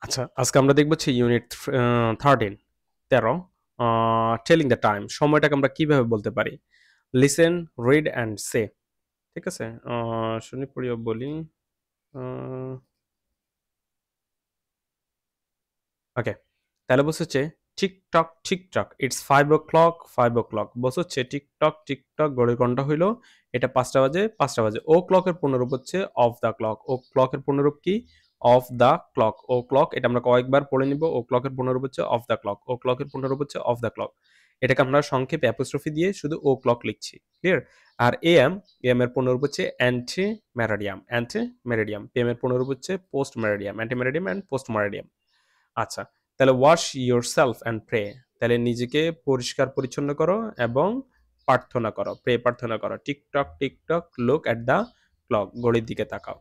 আচ্ছা, আজকে আমরা দেখব হচ্ছে ইউনিট 13 13 টেলিং দ্য টাইম সময়টাকে আমরা কিভাবে বলতে পারি? লিসেন, রিড অ্যান্ড সে। ঠিক আছে? শুনি পড়িও বলি। আ ওকে। তাহলে বলছে হচ্ছে TikTok, TikTok it's 5 o'clock, 5 o'clock বলছে হচ্ছে টিক-টক, টিক-টক ঘড়ির ঘন্টা হইলো। এটা ৫টা বাজে, ৫টা বাজে। ও ক্লকের পূর্ণরূপ হচ্ছে অফ দ্য ক্লক। ও ক্লকের পূর্ণরূপ কি? Of the clock. O'clock এটা আমরা কয়েকবার পড়ে নিব। ও ক্লকের পূর্ণরূপ হচ্ছে অফ দ্য ক্লক। ও ক্লকের পূর্ণরূপ হচ্ছে অফ দ্য ক্লক। এটাকে আমরা সংক্ষেপে অ্যাপোস্ট্রফি দিয়ে শুধু ও ক্লক লিখছি। ক্লিয়ার? আর এএম, এএম এর পূর্ণরূপ হচ্ছে anti meridiem. Anti meridiem. PM এর পূর্ণরূপ হচ্ছে post meridiem. Anti meridiem and post meridiem. আচ্ছা, তাহলে ওয়াশ ইয়োরসেলফ অ্যান্ড প্রে। তাহলে নিজেকে পরিষ্কার পরিচ্ছন্ন করো এবং প্রার্থনা করো। প্রে প্রার্থনা করো। TikTok, tick tock look at the clock. ঘড়ির দিকে তাকাও।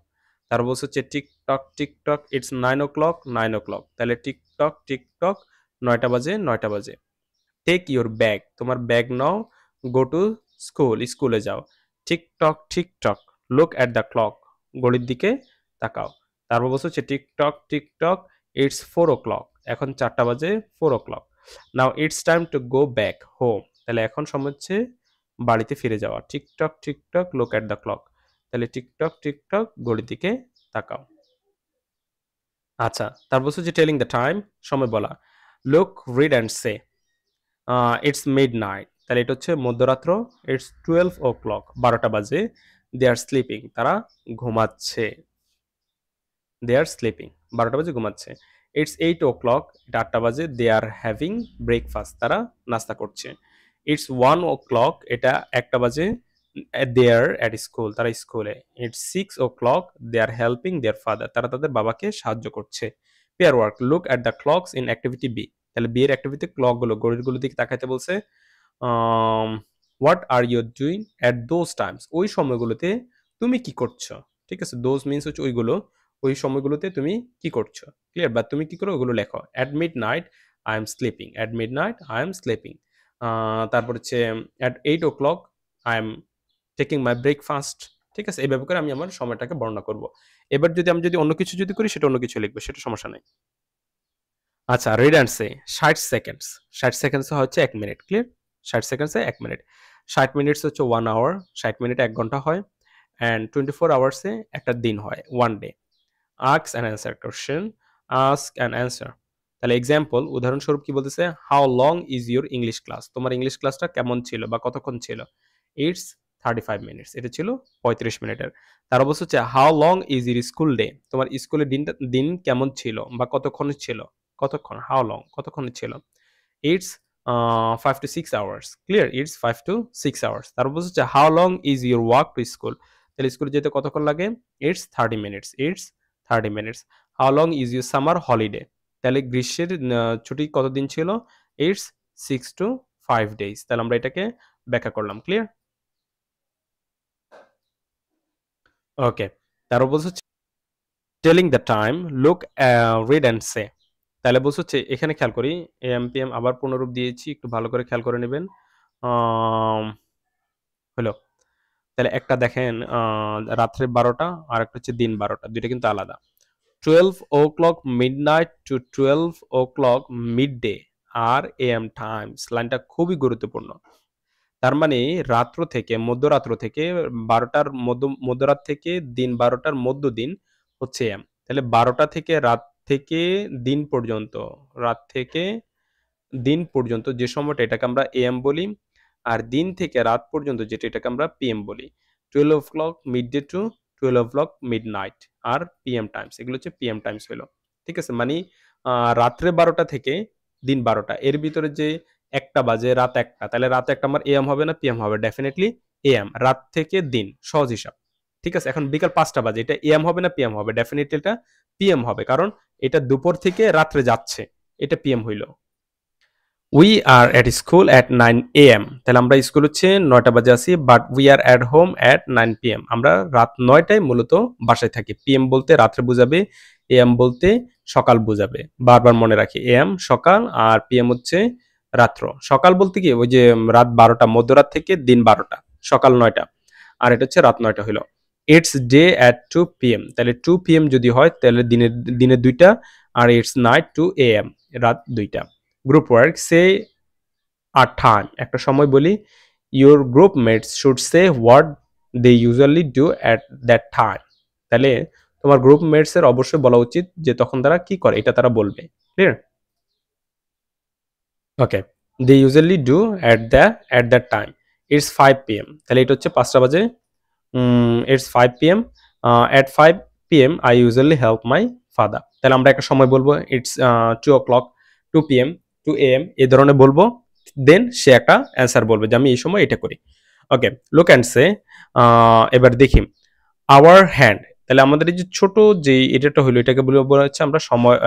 তারপর বলছে হচ্ছে TikTok, TikTok it's 9 o'clock, 9 o'clock। তাহলে টিকটক, টিকটক 9টা বাজে, 9টা বাজে। Take your bag. তোমার ব্যাগ নাও। Go to school. স্কুলে যাও। Tick tock, tick tock look at the clock. ঘড়ির দিকে তাকাও। তারপর বলছে হচ্ছে টিকটক, টিকটক ইটস 4 o'clock। এখন 4টা বাজে, 4 o'clock। Now it's time to go back home. তাহলে এখন সময় হচ্ছে বাড়িতে ফিরে যাওয়া। TikTok, tick tock look at the clock. তাহলে টিকটক, টিকটক ঘড়ির দিকে তাকাও। আচ্ছা, তারপর বলছে যে টেলিং দ্য টাইম সময় বলা। Look, read and say it's midnight. তাহলে এটা হচ্ছে মধ্যরাত্র। ইটস 12 o'clock, 12টা বাজে। দে আর স্লিপিং, তারা ঘুমাচ্ছে। দে আর স্লিপিং, 12টা বাজে ঘুমাচ্ছে। ইটস 8 o'clock, এটা 8টা বাজে। দে আর হ্যাভিং ব্রেকফাস্ট, তারা নাস্তা করছে। ইটস 1 o'clock, এটা 1টা বাজে। দে আর অ্যাট স্কুল, তারা স্কুলে। It's 6 o'clock, they are helping their father, তারা তাদের বাবাকে সাহায্য করছে। Pair work, look at the clocks in activity B. তাহলে বি এর অ্যাক্টিভিটি ক্লকগুলো, ঘড়িগুলোর দিকে তাকাইতে বলছে। What are you doing at those times, ওই সময়গুলোতে তুমি কি করছো? ঠিক আছে, দোজ মিনস হচ্ছে ওইগুলো। ওই সময়গুলোতে তুমি কি করছো? ক্লিয়ার? বা তুমি কি করো ওগুলো লেখো। At mid night I am sleeping. At mid night I am sleeping. তারপর হচ্ছে at 8 o'clock I am taking my breakfast. ঠিক আছে, এইভাবে করে আমি আমার সময়টাকে বর্ণনা করব। এবার যদি আমি যদি অন্য কিছু যদি করি সেটা অন্য কিছু লিখবো, সেটা সমস্যা নাই। আচ্ছা, read and say 60 seconds. 60 seconds হচ্ছে 1 মিনিট। ক্লিয়ার? 60 সেকেন্ডসে 1 মিনিট। 60 মিনিটস হচ্ছে 1 আওয়ার। 60 মিনিটে 1 ঘন্টা হয়। অ্যান্ড 24 আওয়ার্সে একটা দিন হয়, 1 day. Ask and answer question. Ask and answer. তাহলে এক্সাম্পল, উদাহরণস্বরূপ কি বলতেছে? How long is your English class? তোমার ইংলিশ ক্লাসটা কেমন ছিল বা কতক্ষণ ছিল? It's 35 minutes. এটা ছিল 35 মিনিটের। তার অবশ্য হচ্ছে how long is your school day? তোমার স্কুলের দিন কেমন ছিল বা কতক্ষণ ছিল? কতক্ষণ? হাউ লং কতক্ষণ ছিল? It's 5 to 6 hours. Clear? It's 5 to 6 hours. তারপর হচ্ছে how long is your walk to school? তাহলে স্কুলে যেতে কতক্ষণ লাগে? It's 30 minutes. It's 30 minutes. How long is your summer holiday? তাহলে গ্রীষ্মের ছুটি কতদিন ছিল? It's 6 to 5 days. তাহলে আমরা এটাকে ব্যাখ্যা করলাম। ক্লিয়ার? ওকে। তারপর বলছে telling the time look, read and say. তাহলে বলছে হচ্ছে এখানে খেয়াল করি। এএম পিএম আবার পুনরূপ দিয়েছি, একটু ভালো করে খেয়াল করে নেবেন। হলো। তাহলে একটা দেখেন রাত্রে 12টা আর একটা হচ্ছে দিন 12টা, দুইটা কিন্তু আলাদা। 12 o'clock midnight to 12 o'clock midday আর এএম টাইমস। লাইনটা খুবই গুরুত্বপূর্ণ। তার মানে রাত্র থেকে, মধ্যরাত্র থেকে 12টার মধ্যরাত থেকে দিন 12টার মধ্যদিন হচ্ছে এএম। তাহলে 12টা থেকে রাত থেকে দিন পর্যন্ত, রাত থেকে দিন পর্যন্ত যে সময়টা এটাকে আমরা এএম বলি। আর দিন থেকে রাত পর্যন্ত যেটা এটাকে আমরা পিএম বলি। 12 o'clock midday to 12 o'clock midnight আর পিএম টাইমস, এগুলো হচ্ছে পিএম টাইমস হলো। ঠিক আছে, মানে রাত্রে 12টা থেকে দিন 12টা এর ভিতরে যে একটা বাজে, রাত একটা, তাহলে রাত একটা আমার এএম হবে না পিএম হবে? Definitely am. রাত থেকে দিন, সহজ হিসাব। ঠিক আছে, এখন বিকাল 5টা বাজে, এটা এএম হবে না পিএম হবে? ডেফিনেটলি এটা পিএম হবে, কারণ এটা দুপুর থেকে রাত্রে যাচ্ছে, এটা পিএম হইল। We are at school at 9 AM। তাহলে আমরা স্কুল হচ্ছে 9টা বাজে আছি, but we are at home at 9 PM। আমরা রাত 9টায় মূলত বাসায় থাকি। পিএম বলতে রাত্রে বুঝাবে, এএম বলতে সকাল বুঝাবে। বারবার মনে রাখি, এএম সকাল আর পিএম হচ্ছে রাত্র। সকাল বলতে কি ওই যে রাত 12টা, মধ্যরাত থেকে দিন 12টা, সকাল 9টা। আর এটা হচ্ছে রাত 9টা হইলো। It's day at 2 PM। তাহলে 2 PM যদি হয় তাহলে দিনের 2টা, আর ইটস নাইট 2 AM, রাত 2টা। Group work, say a time, একটা সময় বলি। Your group mates should say what they usually do at that time. তাহলে তোমার গ্রুপ মেটসের অবশ্যই বলা উচিত যে তখন তারা কি করে, এটা তারা বলবে। Clear? Okay, they usually do at that time. It's 5 PM, তাহলে এটা হচ্ছে 5টা বাজে। It's 5 PM, at 5 PM I usually help my father. তাহলে আমরা একটা সময় বলবো, ইটস 2 o'clock, 2 PM, 2 AM, এই ধরনের বলবো। দেন সে একটা অ্যান্সার বলবে যে আমি এই সময় এটা করি। ওকে, লুক অ্যান্ড সে, এবার দেখি আওয়ার হ্যান্ড। তাহলে আমাদের এই যে ছোট যে এটাটা হলো, এটাকে বলা হচ্ছে আমরা সময়,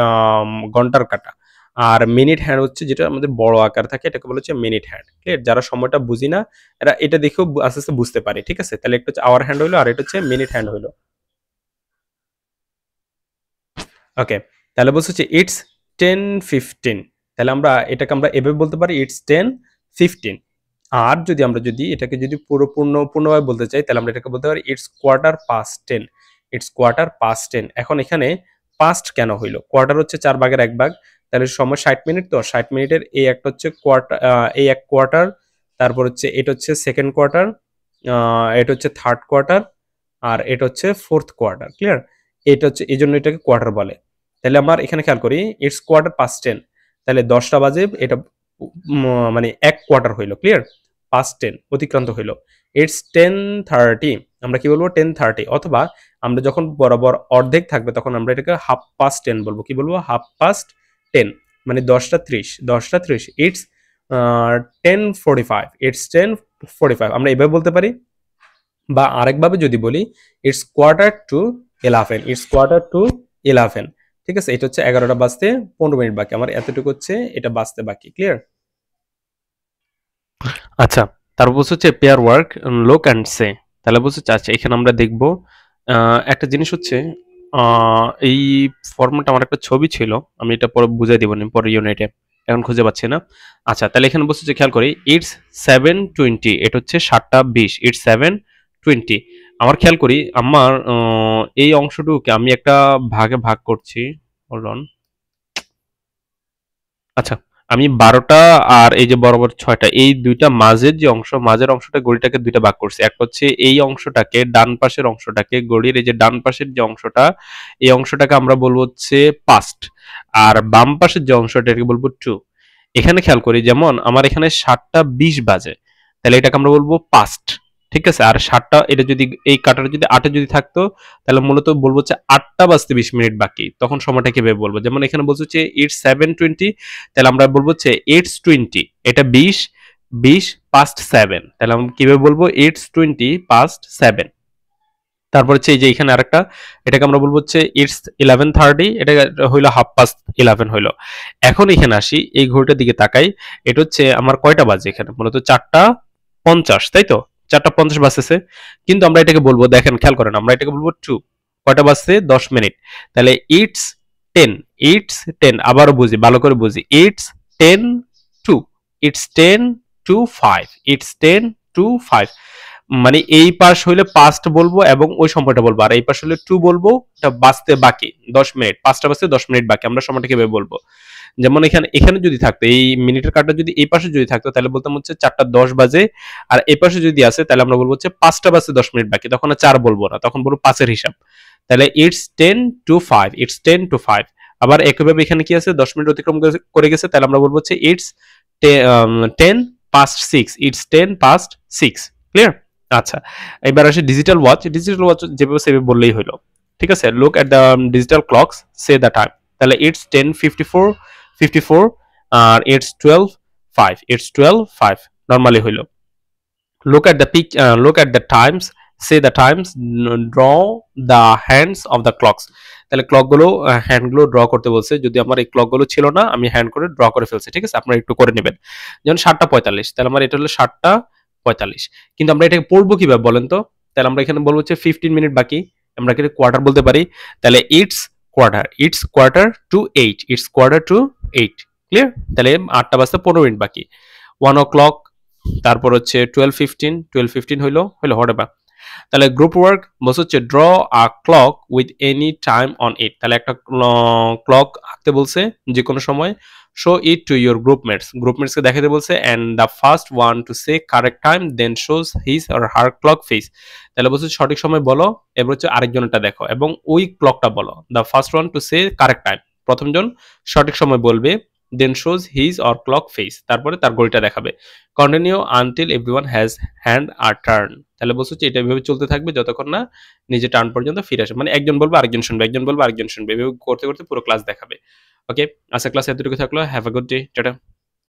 ঘন্টার কাঁটা। আর মিনিট হ্যান্ড হচ্ছে যেটা আমাদের বড় আকার থাকে, এটাকে বলা হচ্ছে মিনিট হ্যান্ড। ক্লিয়ার? যারা সময়টা বুঝি না এরা এটা দেখেও আস্তে আস্তে বুঝতে পারে। ঠিক আছে? তাহলে একটা হচ্ছে আওয়ার হ্যান্ড হইলো, আর এটা হচ্ছে মিনিট হ্যান্ড হইলো। ওকে, তাহলে বলছে হচ্ছে ইটস 10:15। তাহলে আমরা এটাকে আমরা এভাবে বলতে পারি, ইটস 10:15। আর যদি এটাকে যদি পূর্ণভাবে বলতে চাই, তাহলে আমরা এটাকে বলতে পারি ইটস 10:15। ইটস 10:15। এখন এখানে পাস্ট কেন হইলো? কোয়ার্টার হচ্ছে 4 ভাগের 1 ভাগ, তাহলে সময় 60 মিনিট। তো 60 মিনিটের এই একটা হচ্ছে কোয়ার্টার, এই এক কোয়ার্টার, তারপর হচ্ছে এটা হচ্ছে সেকেন্ড কোয়ার্টার, এটা হচ্ছে থার্ড কোয়ার্টার, আর এটা হচ্ছে ফোর্থ কোয়ার্টার। ক্লিয়ার? এটা হচ্ছে এই জন্য এটাকে কোয়ার্টার বলে। তাহলে আমার এখানে খেয়াল করি, ইটস 10:15, তাহলে 10টা বাজে, এটা মানে এক কোয়ার্টার হইলো। ক্লিয়ার? পাস্ট 10 অতিক্রান্ত হইলো। ইটস 10:30, আমরা কি বলবো? 10:30। অথবা আমরা যখন বরাবর অর্ধেক থাকবে তখন আমরা এটাকে হাফ পাস্ট 10 বলবো। কি বলবো? হাফ পাস্ট 10, মানে 10:30। 10:30, ইটস 10:45। ইটস 10:45 আমরা এভাবে বলতে পারি। বা আরেকভাবে যদি বলি, ইটস 11:45। ইটস 11:45। ঠিক আছে? এটা হচ্ছে 11টা বাজতে 15 মিনিট বাকি। আমার এতটুকু হচ্ছে এটা বাজতে বাকি। ক্লিয়ার? আচ্ছা, তারপর বলছে হচ্ছে পেয়ার ওয়ার্ক, লোক অ্যান্ড সে। তাহলে বলছে আচ্ছা, এখানে আমরা দেখব একটা জিনিস হচ্ছে, এই ফর্মটা আমার একটা ছবি ছিল, আমি এটা পরে বুঝাই দিব না পরে ইউনিটে, এখন খুঁজে পাচ্ছি না। আচ্ছা, তাহলে এখানে বলছে যে খেয়াল করি, ইটস 7:20, এটা হচ্ছে 7:20। ইটস 7:20। আমার খেয়াল করি আমার এই অংশটুকুকে আমি একটা ভাগে ভাগ করছি। Hold on. আচ্ছা, আমি 12টা আর এই যে বরাবর 6টা, এই দুইটা মাঝের যে অংশ, মাঝের অংশটা ঘড়িটাকে দুইটা ভাগ করছি। একটা হচ্ছে এই অংশটাকে, ডান পাশের অংশটাকে, ঘড়ির এই যে ডান পাশের যে অংশটা, এই অংশটাকে আমরা বলবো হচ্ছে পাস্ট। আর বাম পাশের যে অংশটা, এটাকে বলবো টু। এখানে খেয়াল করি, যেমন আমার এখানে 7:20 বাজে, তাহলে এটাকে আমরা বলবো পাস্ট। ঠিক আছে? আর 7টা, এটা যদি এই কাটার যদি 8 যদি থাকতো, তাহলে মূলত বলবো হচ্ছে 8টা বাজতে 20 মিনিট বাকি। তখন সময়টা কিভাবে বলবো? যেমন এখানে বলছে হচ্ছে ইটস 7:20, তাহলে আমরা বলবো হচ্ছে ইটস 20, এটা 20 পাস্ট 7। তাহলে আমরা কিভাবে বলবো? It's 20 past 7। তারপর হচ্ছে এই যে এখানে আরেকটা, এটাকে আমরা বলবো হচ্ছে ইটস 11:30, এটা হইলো হাফ পাস্ট 11 হইলো। এখন এখানে আসি, এই ঘড়িটার দিকে তাকাই, এটা হচ্ছে আমার কয়টা বাজে? এখানে মূলত 4:50, তাই তো? 4:50 বাজতেছে। কিন্তু আমরা এটাকে বলবো, দেখেন খেয়াল করেন, আমরা এটাকে বলবো টু। কয়টা বাজছে? 10 মিনিট। তাহলে ইটস 10, ইটস 10, আবারও বুঝি, ভালো করে বুঝি, it's 10 to, it's 10 to 5, it's 10 to 5। মানে এই পাশ হইলে পাস্ট বলবো এবং ওই সময়টা বলবো, আর এই পাশ হলে টু বলবো, এটা বাঁচতে বাকি 10 মিনিট, 5টা বাজতে 10 মিনিট বাকি। আমরা সময়টা কিভাবে বলবো? যেমন এখানে এখানে যদি থাকতো, এই মিনিটের কাটা যদি এই পাশে যদি থাকতো, তাহলে বলতাম হচ্ছে 4:10 বাজে। আর এই পাশে যদি আসে, তাহলে আমরা বলবো হচ্ছে 5টা বাজতে 10 মিনিট বাকি। তখন আর 4 বলবো না, তখন বলবো 5-এর হিসাব। তাহলে ইটস 10 টু 5, ইটস 10 টু 5। আবার একইভাবে এখানে কি আছে? 10 মিনিট অতিক্রম করে গেছে, তাহলে আমরা বলবো হচ্ছে it's 10 past 6, it's 10 past 6। Clear? আচ্ছা, এবার আসি ডিজিটাল ওয়াচ। ডিজিটাল ওয়াচ যেভাবে সেভাবে বললেই হলো। ঠিক আছে? Look at the digital clocks, say the time. তাহলে ইটস 10:54, আর ইটস 12:05, ইটস 12:05 নরমালি হইলো। Look at the look at the times, say the times, draw the hands of the clocks. তাহলে ক্লকগুলো, হ্যান্ডগুলো ড্র করতে বলছে। যদি আমার এই ক্লকগুলো ছিল না, আমি হ্যান্ড করে ড্র করে ফেলছি। ঠিক আছে? আপনারা একটু করে নেবেন। যেমন 7:45, তাহলে আমার এটা হলো 7:45। কিন্তু আমরা এটাকে পড়বো কিভাবে বলেন তো? তাহলে আমরা এখানে বলবো হচ্ছে 15 মিনিট বাকি, আমরা কি কোয়ার্টার বলতে পারি। তাহলে it's quarter, it's quarter to 8, it's quarter to 8। Clear? তাহলে 8টা বাজতে 15 মিনিট বাকি। 1 o'clock, তারপর হচ্ছে 12:15 হইলো হোয়াটএভার। তাহলে গ্রুপ ওয়ার্ক বলছে হচ্ছে draw a clock with any time on it. তাহলে একটা ক্লক আঁকতে বলছে যে কোনো সময়। শো ইট টু ইউর গ্রুপমেটসকে দেখাতে বলছে, and the first one to say correct time then shows his or her clock face. তাহলে বলছে সঠিক সময় বলো, এবার হচ্ছে আরেকজনটা দেখো এবং ওই ক্লকটা বলো। The first one to say correct time, প্রথমজন সঠিক সময় বলবে, then shows his or clock face, তারপরে তার ঘড়িটা দেখাবে। Continue until everyone has had a turn. তাহলে বলছে যে এটা এভাবে চলতে থাকবে যতক্ষণ না নিজে টার্ন পর্যন্ত ফিরে আসে, মানে একজন বলবে আরেকজন শুনবে, একজন বলবে আরেকজন শুনবে, এভাবে করতে করতে পুরো ক্লাস দেখাবে। ওকে, আজকের ক্লাস এতটুকু থাকলো। Have a good day, tata.